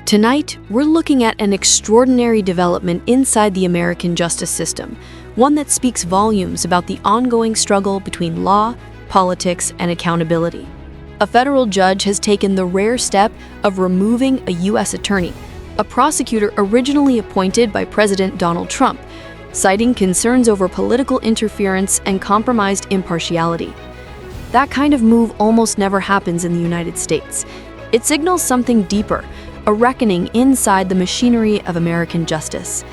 Tonight, we're looking at an extraordinary development inside the American justice system, one that speaks volumes about the ongoing struggle between law, politics, and accountability. A federal judge has taken the rare step of removing a U.S. attorney, a prosecutor originally appointed by President Donald Trump, citing concerns over political interference and compromised impartiality. That kind of move almost never happens in the United States. It signals something deeper, a reckoning inside the machinery of American justice.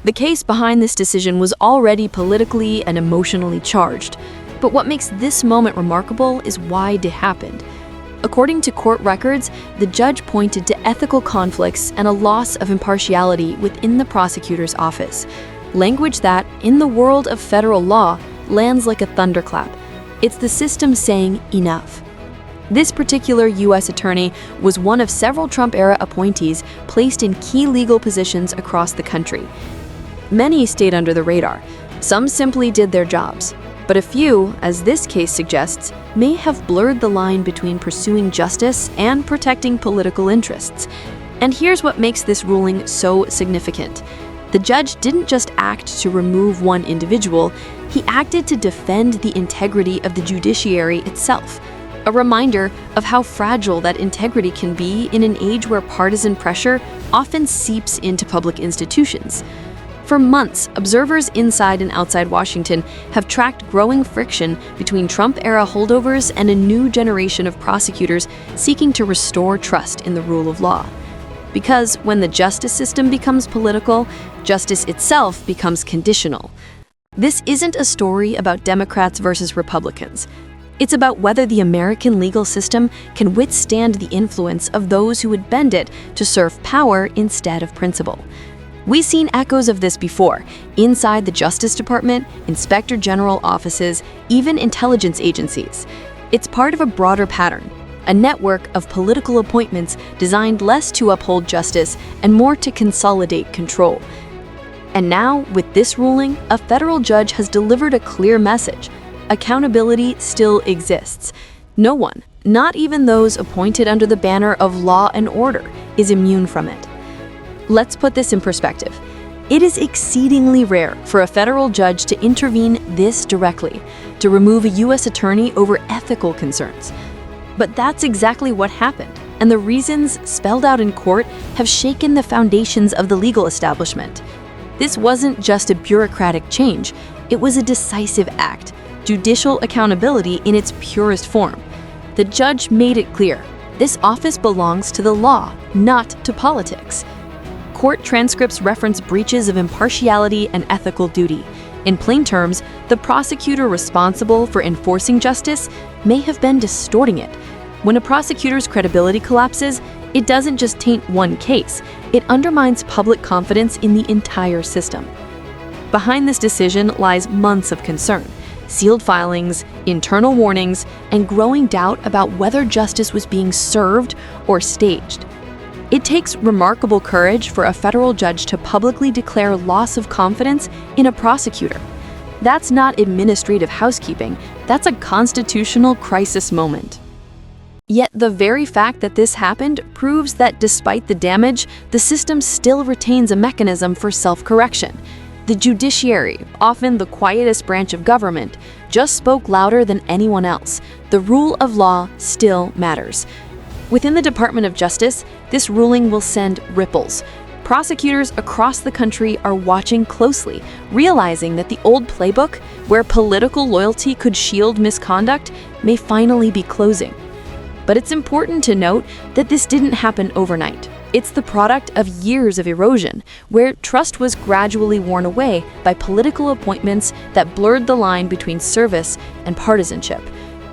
The case behind this decision was already politically and emotionally charged, but what makes this moment remarkable is why it happened. According to court records, the judge pointed to ethical conflicts and a loss of impartiality within the prosecutor's office, language that, in the world of federal law, lands like a thunderclap. It's the system saying enough. This particular U.S. attorney was one of several Trump-era appointees placed in key legal positions across the country. Many stayed under the radar. Some simply did their jobs. But a few, as this case suggests, may have blurred the line between pursuing justice and protecting political interests. And here's what makes this ruling so significant. The judge didn't just act to remove one individual, he acted to defend the integrity of the judiciary itself. A reminder of how fragile that integrity can be in an age where partisan pressure often seeps into public institutions. For months, observers inside and outside Washington have tracked growing friction between Trump-era holdovers and a new generation of prosecutors seeking to restore trust in the rule of law. Because when the justice system becomes political, justice itself becomes conditional. This isn't a story about Democrats versus Republicans. It's about whether the American legal system can withstand the influence of those who would bend it to serve power instead of principle. We've seen echoes of this before, inside the Justice Department, Inspector General offices, even intelligence agencies. It's part of a broader pattern, a network of political appointments designed less to uphold justice and more to consolidate control. And now, with this ruling, a federal judge has delivered a clear message. Accountability still exists. No one, not even those appointed under the banner of law and order, is immune from it. Let's put this in perspective. It is exceedingly rare for a federal judge to intervene this directly, to remove a U.S. attorney over ethical concerns. But that's exactly what happened, and the reasons spelled out in court have shaken the foundations of the legal establishment. This wasn't just a bureaucratic change, it was a decisive act. Judicial accountability in its purest form. The judge made it clear, this office belongs to the law, not to politics. Court transcripts reference breaches of impartiality and ethical duty. In plain terms, the prosecutor responsible for enforcing justice may have been distorting it. When a prosecutor's credibility collapses, it doesn't just taint one case, it undermines public confidence in the entire system. Behind this decision lies months of concern. Sealed filings, internal warnings, and growing doubt about whether justice was being served or staged. It takes remarkable courage for a federal judge to publicly declare loss of confidence in a prosecutor. That's not administrative housekeeping, that's a constitutional crisis moment. Yet the very fact that this happened proves that despite the damage, the system still retains a mechanism for self-correction. The judiciary, often the quietest branch of government, just spoke louder than anyone else. The rule of law still matters. Within the Department of Justice, this ruling will send ripples. Prosecutors across the country are watching closely, realizing that the old playbook, where political loyalty could shield misconduct, may finally be closing. But it's important to note that this didn't happen overnight. It's the product of years of erosion, where trust was gradually worn away by political appointments that blurred the line between service and partisanship.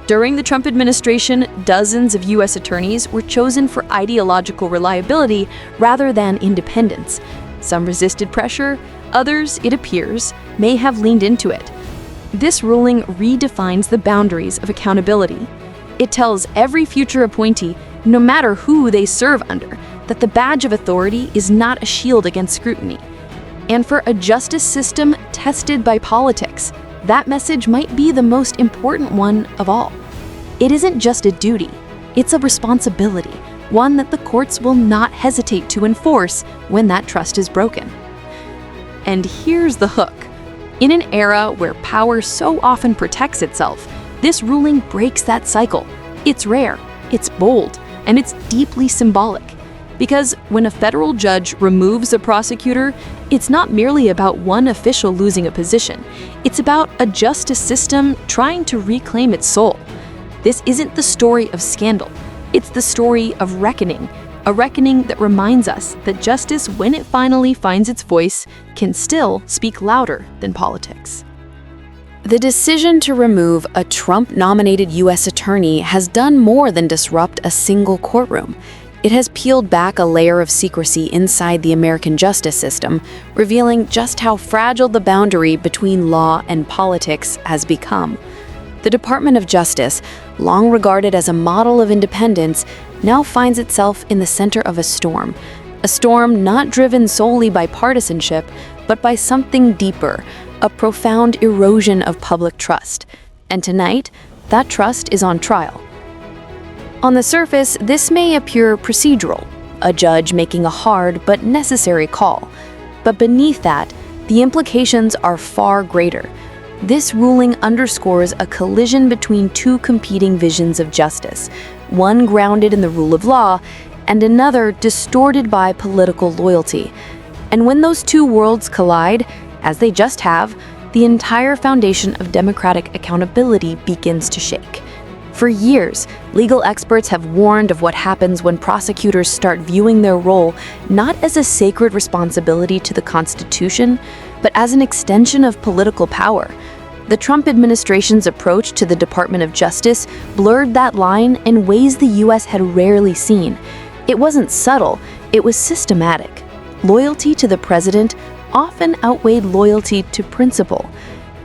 During the Trump administration, dozens of U.S. attorneys were chosen for ideological reliability rather than independence. Some resisted pressure, others, it appears, may have leaned into it. This ruling redefines the boundaries of accountability. It tells every future appointee, no matter who they serve under, that the badge of authority is not a shield against scrutiny. And for a justice system tested by politics, that message might be the most important one of all. It isn't just a duty, it's a responsibility, one that the courts will not hesitate to enforce when that trust is broken. And here's the hook. In an era where power so often protects itself, this ruling breaks that cycle. It's rare, it's bold, and it's deeply symbolic. Because when a federal judge removes a prosecutor, it's not merely about one official losing a position. It's about a justice system trying to reclaim its soul. This isn't the story of scandal. It's the story of reckoning, a reckoning that reminds us that justice, when it finally finds its voice, can still speak louder than politics. The decision to remove a Trump-nominated U.S. attorney has done more than disrupt a single courtroom. It has peeled back a layer of secrecy inside the American justice system, revealing just how fragile the boundary between law and politics has become. The Department of Justice, long regarded as a model of independence, now finds itself in the center of a storm not driven solely by partisanship, but by something deeper, a profound erosion of public trust. And tonight, that trust is on trial. On the surface, this may appear procedural, a judge making a hard but necessary call. But beneath that, the implications are far greater. This ruling underscores a collision between two competing visions of justice, one grounded in the rule of law, and another distorted by political loyalty. And when those two worlds collide, as they just have, the entire foundation of democratic accountability begins to shake. For years, legal experts have warned of what happens when prosecutors start viewing their role not as a sacred responsibility to the Constitution, but as an extension of political power. The Trump administration's approach to the Department of Justice blurred that line in ways the U.S. had rarely seen. It wasn't subtle, it was systematic. Loyalty to the president often outweighed loyalty to principle.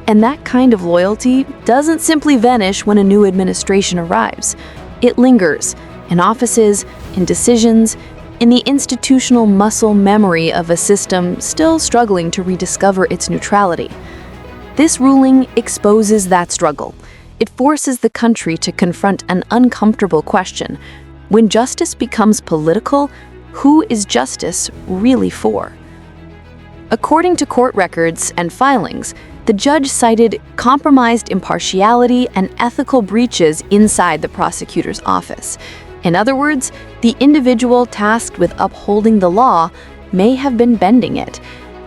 And that kind of loyalty doesn't simply vanish when a new administration arrives. It lingers in offices, in decisions, in the institutional muscle memory of a system still struggling to rediscover its neutrality. This ruling exposes that struggle. It forces the country to confront an uncomfortable question. When justice becomes political, who is justice really for? According to court records and filings, the judge cited compromised impartiality and ethical breaches inside the prosecutor's office. In other words, the individual tasked with upholding the law may have been bending it.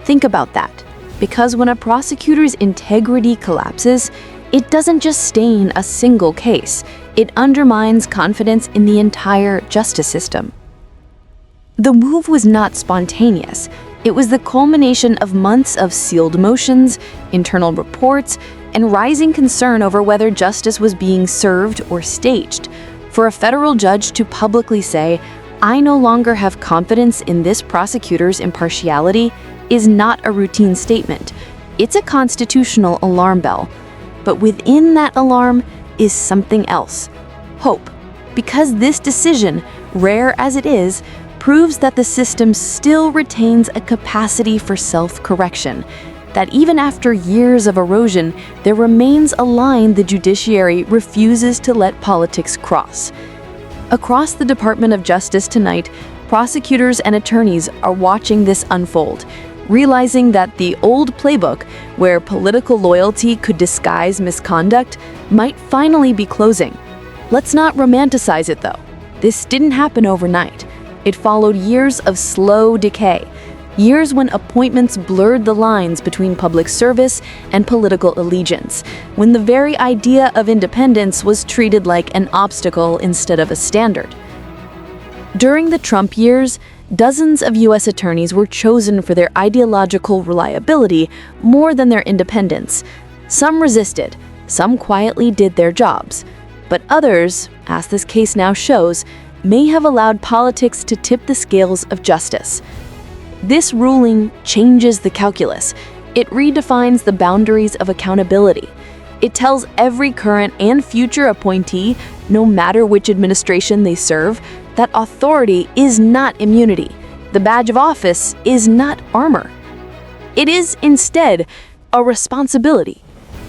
Think about that, because when a prosecutor's integrity collapses, it doesn't just stain a single case, it undermines confidence in the entire justice system. The move was not spontaneous. It was the culmination of months of sealed motions, internal reports, and rising concern over whether justice was being served or staged. For a federal judge to publicly say, "I no longer have confidence in this prosecutor's impartiality," is not a routine statement. It's a constitutional alarm bell. But within that alarm is something else: hope. Because this decision, rare as it is, proves that the system still retains a capacity for self-correction, that even after years of erosion, there remains a line the judiciary refuses to let politics cross. Across the Department of Justice tonight, prosecutors and attorneys are watching this unfold, realizing that the old playbook, where political loyalty could disguise misconduct, might finally be closing. Let's not romanticize it, though. This didn't happen overnight. It followed years of slow decay, years when appointments blurred the lines between public service and political allegiance, when the very idea of independence was treated like an obstacle instead of a standard. During the Trump years, dozens of U.S. attorneys were chosen for their ideological reliability more than their independence. Some resisted, some quietly did their jobs, but others, as this case now shows, may have allowed politics to tip the scales of justice. This ruling changes the calculus. It redefines the boundaries of accountability. It tells every current and future appointee, no matter which administration they serve, that authority is not immunity. The badge of office is not armor. It is instead a responsibility.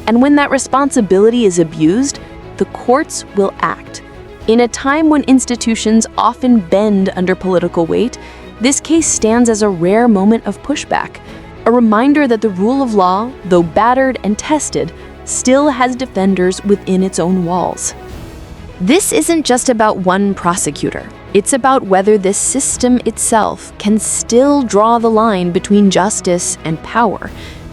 And when that responsibility is abused, the courts will act. In a time when institutions often bend under political weight, this case stands as a rare moment of pushback, a reminder that the rule of law, though battered and tested, still has defenders within its own walls. This isn't just about one prosecutor. It's about whether this system itself can still draw the line between justice and power.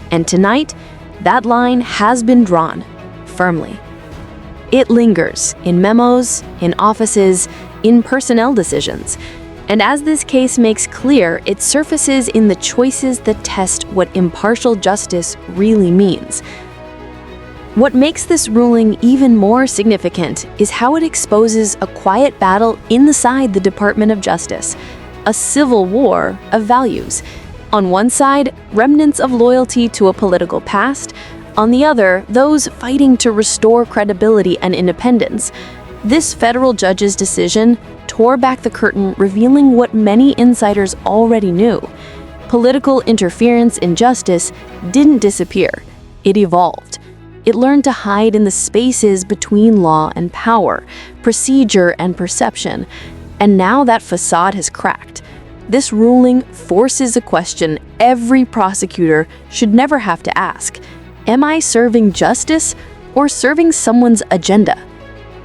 And tonight, that line has been drawn firmly. It lingers in memos, in offices, in personnel decisions. And as this case makes clear, it surfaces in the choices that test what impartial justice really means. What makes this ruling even more significant is how it exposes a quiet battle inside the Department of Justice, a civil war of values. On one side, remnants of loyalty to a political past. On the other, those fighting to restore credibility and independence. This federal judge's decision tore back the curtain, revealing what many insiders already knew. Political interference in justice didn't disappear. It evolved. It learned to hide in the spaces between law and power, procedure and perception. And now that facade has cracked. This ruling forces a question every prosecutor should never have to ask. Am I serving justice or serving someone's agenda?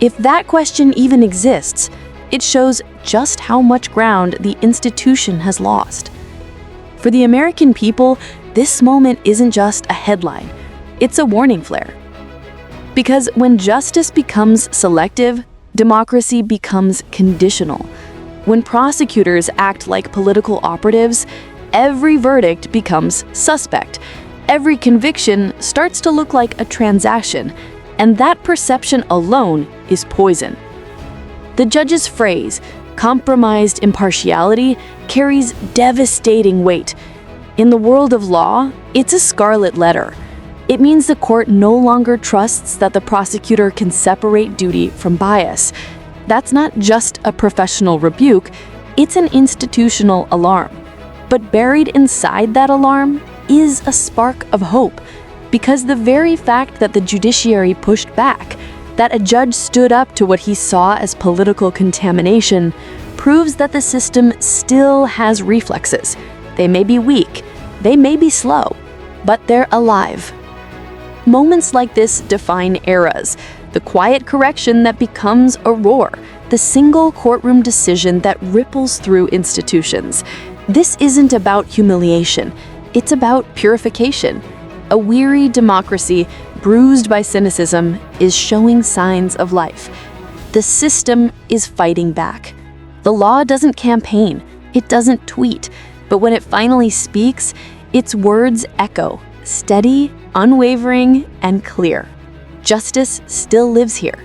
If that question even exists, it shows just how much ground the institution has lost. For the American people, this moment isn't just a headline, it's a warning flare. Because when justice becomes selective, democracy becomes conditional. When prosecutors act like political operatives, every verdict becomes suspect. Every conviction starts to look like a transaction, and that perception alone is poison. The judge's phrase, compromised impartiality, carries devastating weight. In the world of law, it's a scarlet letter. It means the court no longer trusts that the prosecutor can separate duty from bias. That's not just a professional rebuke, it's an institutional alarm. But buried inside that alarm is a spark of hope, because the very fact that the judiciary pushed back, that a judge stood up to what he saw as political contamination, proves that the system still has reflexes. They may be weak, they may be slow, but they're alive. Moments like this define eras, the quiet correction that becomes a roar, the single courtroom decision that ripples through institutions. This isn't about humiliation. It's about purification. A weary democracy, bruised by cynicism, is showing signs of life. The system is fighting back. The law doesn't campaign, it doesn't tweet, but when it finally speaks, its words echo, steady, unwavering, and clear. Justice still lives here.